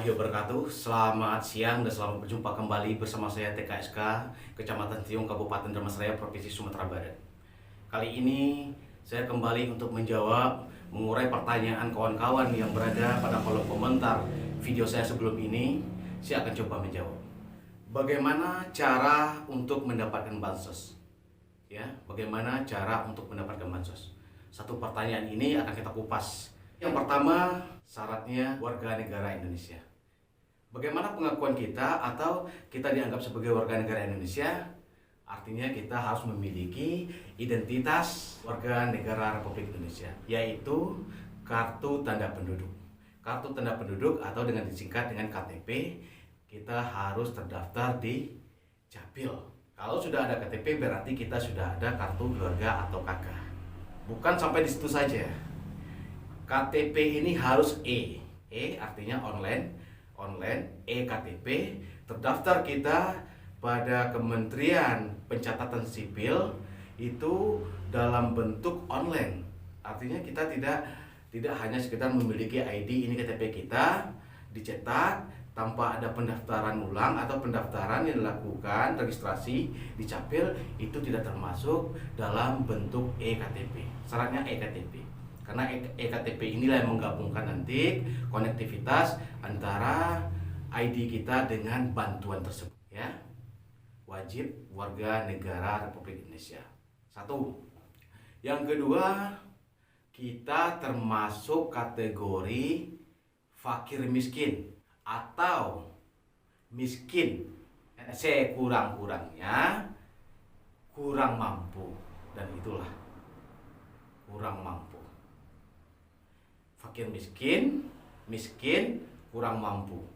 warahmatullahi wabarakatuh. Selamat siang dan selamat berjumpa kembali bersama saya TKSK Kecamatan Tiung, Kabupaten Dharmasraya, Provinsi Sumatera Barat. Kali ini saya kembali untuk mengurai pertanyaan kawan-kawan yang berada pada kolom komentar video saya sebelum ini. Saya akan coba menjawab. Bagaimana cara untuk mendapatkan bansos? Ya, bagaimana cara untuk mendapatkan bansos? Satu pertanyaan ini akan kita kupas. Yang pertama, syaratnya warga negara Indonesia. Bagaimana pengakuan kita atau kita dianggap sebagai warga negara Indonesia? Artinya kita harus memiliki identitas warga negara Republik Indonesia, yaitu kartu tanda penduduk. Kartu tanda penduduk atau dengan disingkat dengan KTP, kita harus terdaftar di Capil. Kalau sudah ada KTP berarti kita sudah ada kartu keluarga atau KK. Bukan sampai di situ saja. KTP ini harus artinya online, KTP, terdaftar kita pada Kementerian Pencatatan Sipil itu dalam bentuk online. Artinya kita tidak hanya sekedar memiliki ID ini KTP kita dicetak tanpa ada pendaftaran ulang atau pendaftaran yang dilakukan registrasi di Capil, itu tidak termasuk dalam bentuk eKTP. Syaratnya eKTP. Karena eKTP inilah yang menggabungkan nanti konektivitas antara ID kita dengan bantuan tersebut, ya. Wajib warga negara Republik Indonesia. Satu. Yang kedua, kita termasuk kategori fakir miskin atau miskin sekurang-kurangnya kurang mampu, dan itulah kurang mampu. Fakir miskin, kurang mampu.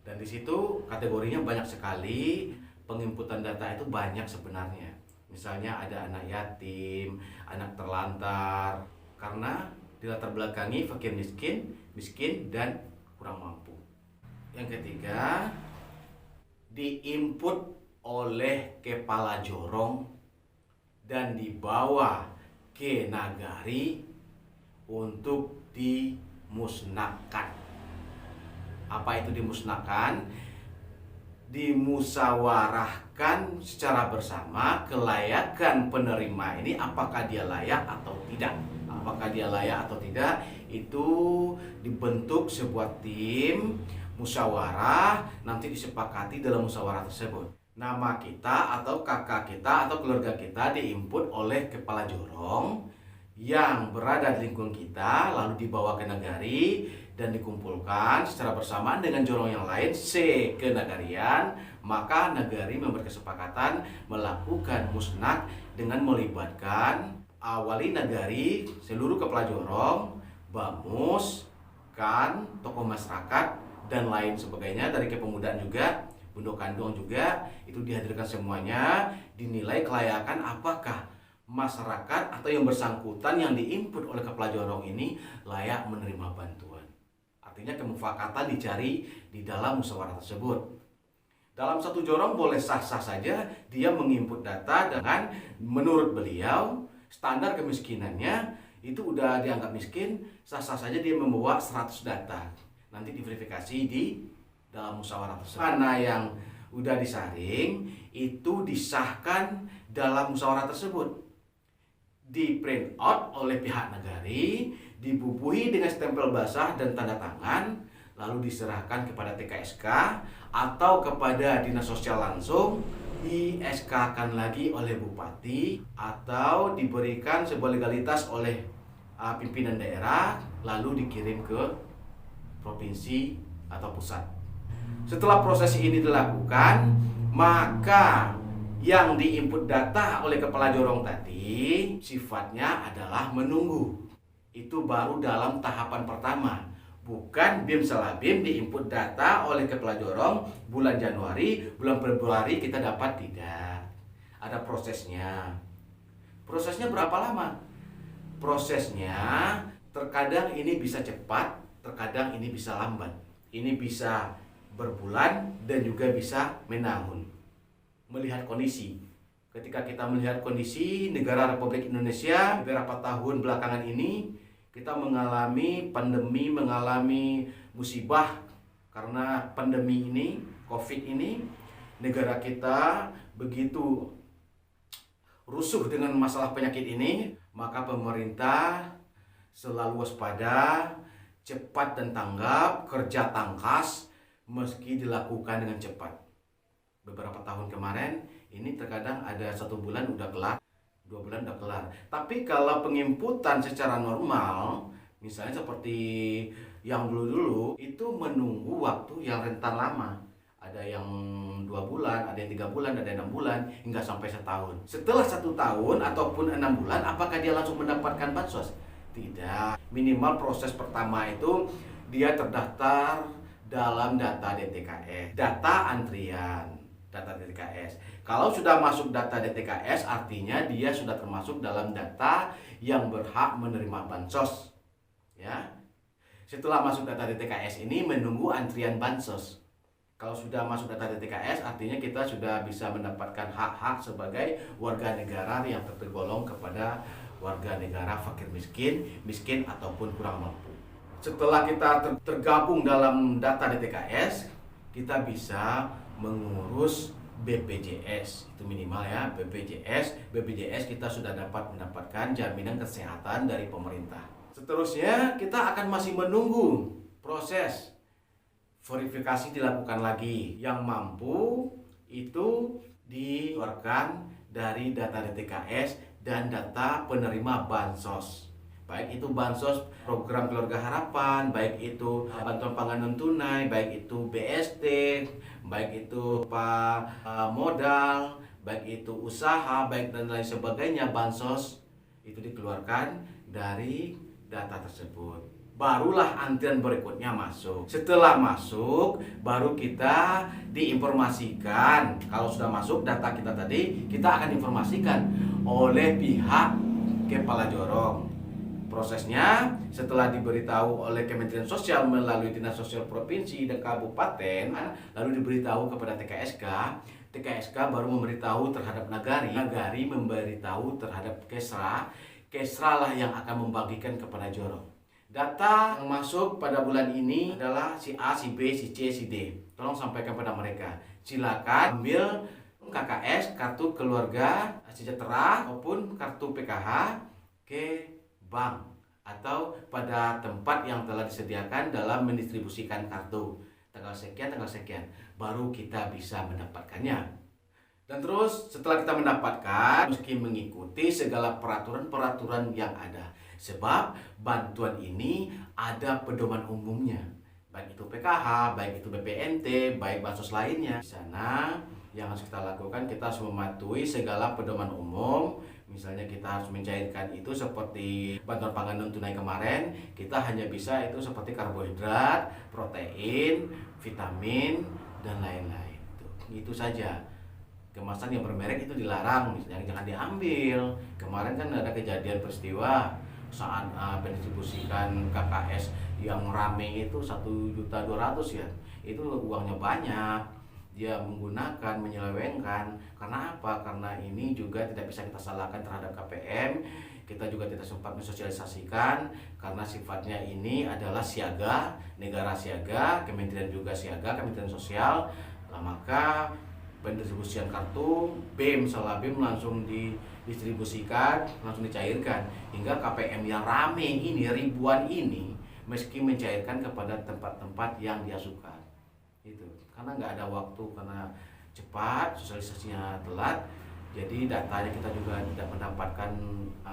Dan di situ kategorinya banyak sekali, penginputan data itu banyak sebenarnya. Misalnya ada anak yatim, anak terlantar, karena dilatar belakangi fakir miskin dan kurang mampu. Yang ketiga, diinput oleh kepala jorong dan dibawa ke nagari untuk dimusnahkan. Apa itu dimusnahkan? Dimusyawarahkan secara bersama kelayakan penerima ini, apakah dia layak atau tidak. Apakah dia layak atau tidak, itu dibentuk sebuah tim musyawarah, nanti disepakati dalam musyawarah tersebut. Nama kita atau kakak kita atau keluarga kita diinput oleh kepala jorong yang berada di lingkungan kita, lalu dibawa ke nagari dan dikumpulkan secara bersamaan dengan jorong yang lain ke nagarian. Maka nagari membuat kesepakatan melakukan musnah dengan melibatkan wali nagari, seluruh kepala jorong, bamus, tokoh masyarakat dan lain sebagainya, dari kepemudaan juga, Bundo Kandung juga, itu dihadirkan semuanya, dinilai kelayakan apakah masyarakat atau yang bersangkutan yang diinput oleh kepala jorong ini layak menerima bantuan. Artinya kemufakatan dicari di dalam musyawarah tersebut. Dalam satu jorong boleh sah-sah saja dia menginput data dengan menurut beliau standar kemiskinannya itu udah dianggap miskin, sah-sah saja dia membawa 100 data. Nanti diverifikasi di dalam musyawarah tersebut. Mana yang udah disaring itu disahkan dalam musyawarah tersebut, di print out oleh pihak nagari, dibubuhi dengan stempel basah dan tanda tangan, lalu diserahkan kepada TKSK atau kepada dinas sosial langsung, di SK-kan lagi oleh bupati atau diberikan sebuah legalitas oleh pimpinan daerah, lalu dikirim ke provinsi atau pusat. Setelah proses ini dilakukan, maka yang diinput data oleh kepala jorong tadi sifatnya adalah menunggu. Itu baru dalam tahapan pertama. Bukan bim selabim diinput data oleh kepala jorong bulan Januari, bulan Februari kita dapat, tidak. Ada prosesnya. Prosesnya berapa lama? Prosesnya terkadang ini bisa cepat, terkadang ini bisa lambat. Ini bisa berbulan dan juga bisa menahun. Melihat kondisi. Ketika kita melihat kondisi negara Republik Indonesia beberapa tahun belakangan ini, kita mengalami pandemi, mengalami musibah Karena pandemi ini, COVID ini, negara kita begitu rusuh dengan masalah penyakit ini, maka pemerintah selalu waspada, cepat dan tanggap, kerja tangkas meski dilakukan dengan cepat. Beberapa tahun kemarin ini terkadang ada 1 bulan udah kelar, 2 bulan udah kelar. Tapi kalau penginputan secara normal, misalnya seperti yang dulu-dulu, itu menunggu waktu yang rentan lama. Ada yang 2 bulan, ada yang 3 bulan, ada yang 6 bulan, hingga sampai setahun. Setelah 1 tahun ataupun 6 bulan, apakah dia langsung mendapatkan bansos? Tidak. Minimal proses pertama itu dia terdaftar dalam data DTKS, data antrian, data DTKS. Kalau sudah masuk data DTKS, artinya dia sudah termasuk dalam data yang berhak menerima bansos. Ya. Setelah masuk data DTKS ini menunggu antrian bansos. Kalau sudah masuk data DTKS, artinya kita sudah bisa mendapatkan hak-hak sebagai warga negara yang tergolong kepada warga negara fakir miskin, miskin ataupun kurang mampu. Setelah kita tergabung dalam data DTKS, kita bisa mengurus BPJS. Itu minimal ya, BPJS kita sudah dapat mendapatkan jaminan kesehatan dari pemerintah. Seterusnya kita akan masih menunggu proses verifikasi dilakukan lagi. Yang mampu itu dikeluarkan dari data DTKS dan data penerima bansos. Baik itu bansos program keluarga harapan, baik itu bantuan pangan non tunai, baik itu BST, baik itu modal, baik itu usaha, baik dan lain sebagainya, bansos itu dikeluarkan dari data tersebut. Barulah antrian berikutnya masuk. Setelah masuk, baru kita diinformasikan. Kalau sudah masuk data kita tadi, kita akan informasikan oleh pihak kepala jorong. Prosesnya setelah diberitahu oleh Kementerian Sosial melalui Dinas Sosial Provinsi dan Kabupaten, lalu diberitahu kepada TKSK. TKSK baru memberitahu terhadap Nagari. Nagari memberitahu terhadap Kesra. Kesra lah yang akan membagikan kepada jorong. Data yang masuk pada bulan ini adalah si A, si B, si C, si D. Tolong sampaikan pada mereka. Silakan ambil KKS, kartu keluarga sejahtera maupun kartu PKH ke bank atau pada tempat yang telah disediakan dalam mendistribusikan kartu. Tanggal sekian, baru kita bisa mendapatkannya. Dan terus setelah kita mendapatkan, mesti mengikuti segala peraturan-peraturan yang ada. Sebab bantuan ini ada pedoman umumnya. Baik itu PKH, baik itu BPNT, baik bansos lainnya. Di sana yang harus kita lakukan, kita harus mematuhi segala pedoman umum. Misalnya kita harus mencairkan itu seperti bantuan pangan non tunai kemarin, kita hanya bisa itu seperti karbohidrat, protein, vitamin, dan lain-lain. Itu saja. Kemasan yang bermerek itu dilarang, misalnya jangan diambil. Kemarin kan ada kejadian peristiwa saat pendistribusikan KKS yang rame itu 1.200.000 ya. Itu uangnya banyak. Dia menggunakan, menyelewengkan. Karena apa? Karena ini juga tidak bisa kita salahkan terhadap KPM. Kita juga tidak sempat mensosialisasikan karena sifatnya ini adalah siaga, negara siaga, kementerian juga siaga, Kementerian Sosial. Nah, maka pendistribusian kartu BEM salah BEM langsung didistribusikan, langsung dicairkan hingga KPM yang rame ini ribuan ini meski mencairkan kepada tempat-tempat yang dia suka. Itu karena nggak ada waktu, karena cepat, sosialisasinya telat, jadi datanya kita juga tidak mendapatkan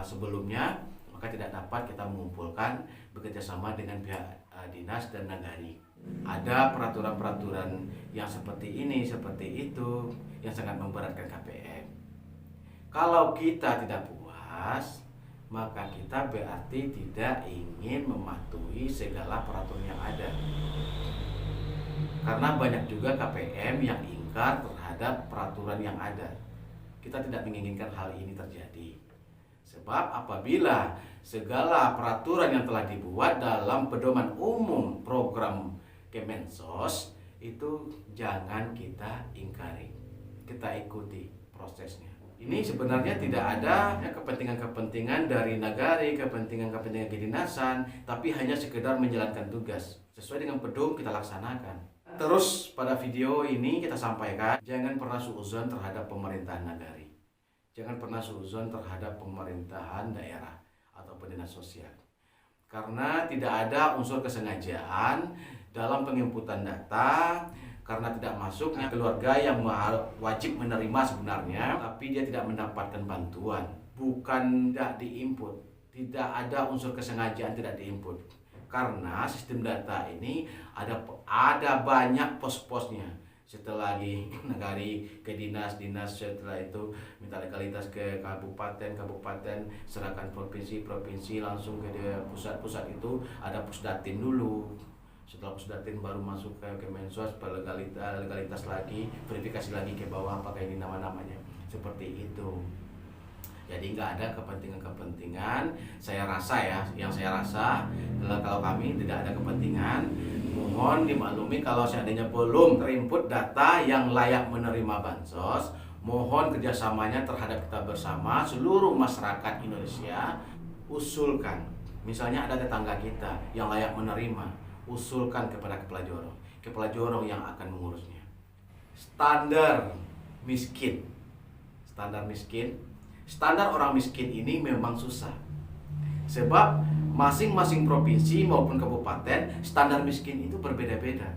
sebelumnya, maka tidak dapat kita mengumpulkan bekerjasama dengan pihak dinas dan nagari. Ada peraturan-peraturan yang seperti ini, seperti itu, yang sangat memberatkan KPM. Kalau kita tidak puas, maka kita berarti tidak ingin mematuhi segala peraturan yang ada. Karena banyak juga KPM yang ingkar terhadap peraturan yang ada. Kita tidak menginginkan hal ini terjadi. Sebab apabila segala peraturan yang telah dibuat dalam pedoman umum program Kemensos itu jangan kita ingkari, kita ikuti prosesnya. Ini sebenarnya tidak ada kepentingan-kepentingan dari nagari, kepentingan-kepentingan kedinasan, tapi hanya sekedar menjalankan tugas. Sesuai dengan pedung kita laksanakan. Terus pada video ini kita sampaikan, jangan pernah suudzon terhadap pemerintahan nagari. Jangan pernah suudzon terhadap pemerintahan daerah ataupun dinas sosial. Karena tidak ada unsur kesengajaan dalam penginputan data, karena tidak masuknya keluarga yang wajib menerima sebenarnya, tapi dia tidak mendapatkan bantuan. Bukan tidak diinput, tidak ada unsur kesengajaan tidak diinput. Karena sistem data ini ada banyak pos-posnya. Setelah lagi nagari ke dinas, setelah itu minta legalitas ke kabupaten, serahkan provinsi, langsung ke pusat itu ada pusdatin dulu. Setelah pusdatin baru masuk ke Kemensos, legalitas lagi, verifikasi lagi ke bawah apakah ini nama-namanya. Seperti itu. Jadi nggak ada kepentingan-kepentingan. Saya rasa kalau kami tidak ada kepentingan. Mohon dimaklumi kalau seandainya belum terinput data yang layak menerima bansos, mohon kerjasamanya terhadap kita bersama seluruh masyarakat Indonesia. Usulkan, misalnya ada tetangga kita yang layak menerima, usulkan kepada kepala jorong yang akan mengurusnya. Standar orang miskin ini memang susah. Sebab masing-masing provinsi maupun kabupaten standar miskin itu berbeda-beda.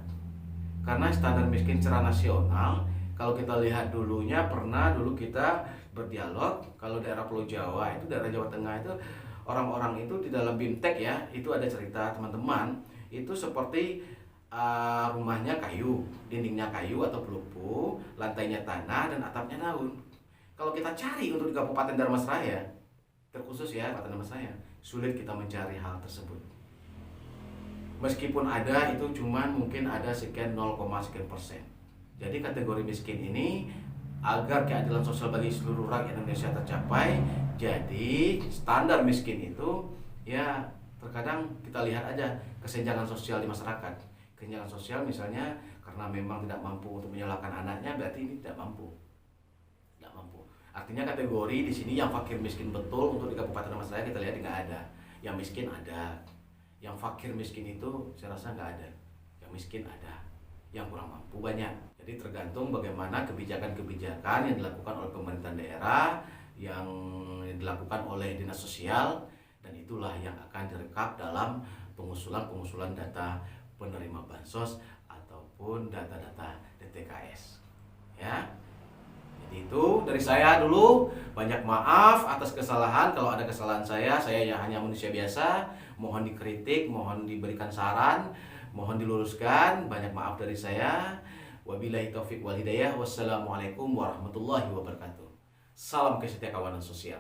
Karena standar miskin secara nasional, kalau kita lihat dulu kita berdialog, kalau daerah Pulau Jawa itu, daerah Jawa Tengah itu, orang-orang itu di dalam BIMTEK ya, itu ada cerita teman-teman, itu seperti rumahnya kayu, dindingnya kayu atau pelupu, lantainya tanah dan atapnya daun. Kalau kita cari untuk di Kabupaten Dharmasraya, terkhusus ya Kabupaten Dharmasraya, sulit kita mencari hal tersebut. Meskipun ada, itu cuman mungkin ada sekian 0,sekian%. Jadi kategori miskin ini agar keadilan sosial bagi seluruh rakyat Indonesia tercapai, jadi standar miskin itu ya terkadang kita lihat aja kesenjangan sosial di masyarakat. Kesenjangan sosial misalnya karena memang tidak mampu untuk menyalahkan anaknya, berarti ini tidak mampu. Artinya kategori di sini yang fakir miskin betul untuk di Kabupaten Dharmasraya kita lihat nggak ada. Yang miskin ada, yang fakir miskin itu saya rasa nggak ada. Yang miskin ada, yang kurang mampu banyak. Jadi tergantung bagaimana kebijakan-kebijakan yang dilakukan oleh pemerintahan daerah, yang dilakukan oleh dinas sosial, dan itulah yang akan direkap dalam pengusulan data penerima bansos ataupun data-data DTKS. Ya. Itu dari saya dulu. Banyak maaf atas kesalahan. Kalau ada kesalahan saya ya hanya manusia biasa. Mohon dikritik, mohon diberikan saran, mohon diluruskan. Banyak maaf dari saya. Wabillahi taufik wal hidayah. Wassalamualaikum warahmatullahi wabarakatuh. Salam kesetiakawanan sosial.